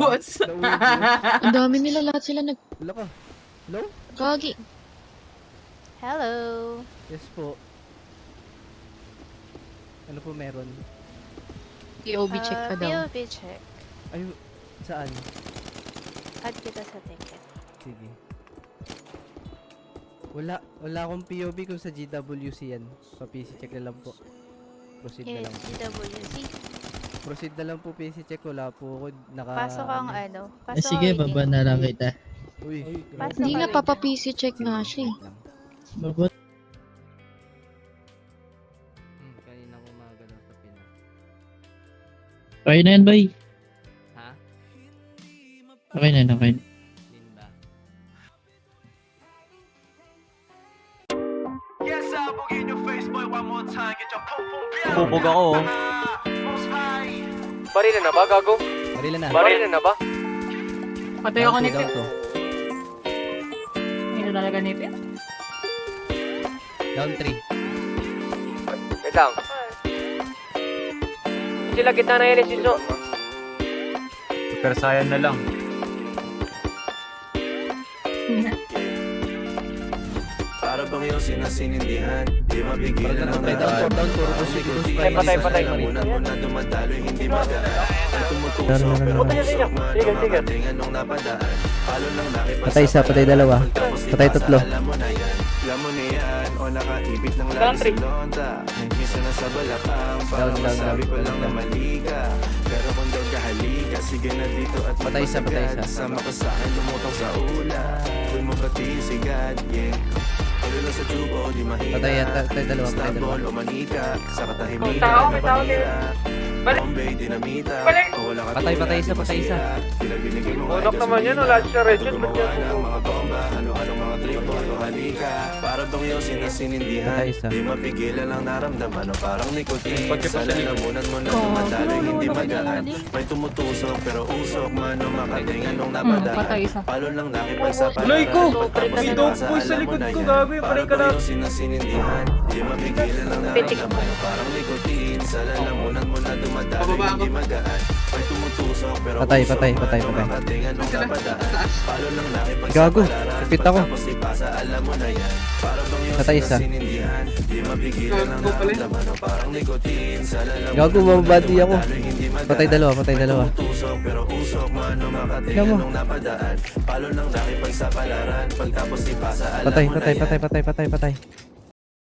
Ubos. Ang dami nila, lahat sila nag... Wala ka. Hello? Kagi. Hello. Yes po. Ano po meron? POV check ka daw. POV check. Ay, saan? Add kita sa ticket. Sige. Wala akong POV kung sa GWC yan. Pa PC check na lang po. Proceed na Yes, lang. GWC. Proceed na lang po PC check. Wala po ako Pasok ang ano. Pasok Sige, ang baba na lang kita. Uy, Pasok Hindi nga, ka rin. papa PC check nga siya eh. Babot. Kanina umaga lang sa Pinas. Okay na yan, bay. Ha? Okay na, okay na. Linda. Bubog ako oh. Barila na ba, gago? Marila na. Barila na ba? Patay ako Down to, nito. down to. Hindi talaga nito. Down 3. Wait lang. Sila kita na yan, Siso. Super Saiyan na lang. Para bang yung sinasinindihan Di mapigilan ang Patay, down 4, down 4. Proceed, proceed. Patay. Lamunan mo na dumadaloy, hindi magaan Ay tumutusok Meron, pero Patay na usok man Sige. ang makatingan nung napadaan Palo lang nakipagsabayan Patay isa, patay dalawa. Pagtapos Patay ipasa, tatlo. Alam mo na yan Alam mo na yan O nakaibit ng lagi sa lonta Minsan nasa balakang Para Down, down, masabi down, ko lang na down. mali ka Pero kung daw kahalika Sige na dito at Patay isa, patay isa. Sama ka sa akin lumutang sa ulan Huwag mo patisigan, yeah Palo lang sa tubo, di mahina Patay yata, patay dalawa, patay dalawa. Snowball o manika Sa katahimikan Tao, na may tao panira Bombay, dinamita Kung wala ka Patay, tulad, patay isa, di patay isa. masira. Tila binigay mo Unok ay naman yan, gasolina. wala siya, Regis. Pag Ba't gumawa yan? ng mga bomba Ano-anong mga tripo, ano halika Para bang yung sinasinindihan Patay isa. Di mapigilan ang naramdaman O parang nicotine Pag ito Sa sa likod. lalamunan mo na dumadaloy Hindi magaan May tumutusok pero usok Mano makatingan nung napadaan patay isa. Palo lang nakipagsapalan Tuloy ko! Pagtapos May ipasa, dog boy sa alam mo likod na ko, yan. gago yung Para patay ka bang na. yung sinasinindihan Di mapigilan ang naramdaman O parang nicotine Sa lalamunan mo na dumadaloy Hindi magaan May tumutusok pero Patay, usok patay, patay, Mano patay. makatingan nung napadaan Palo lang Gago, nakipagsapalaran kapit ako. Pagtapos ipasa, alam mo na yan Para bang yung Patay isa. sinasinindihan Di mapigilan ang naramdaman O parang nicotine Sa lalamunan Gago, mo na mababody ako. dumadaloy Hindi magaan Patay dalawa, patay dalawa. Tusok pero usok Mano Tingnan makatingan mo. nung napadaan Palo lang nakipagsapalaran Pagtapos ipasa, alam Patay, mo na patay, yan patay, patay, patay, patay.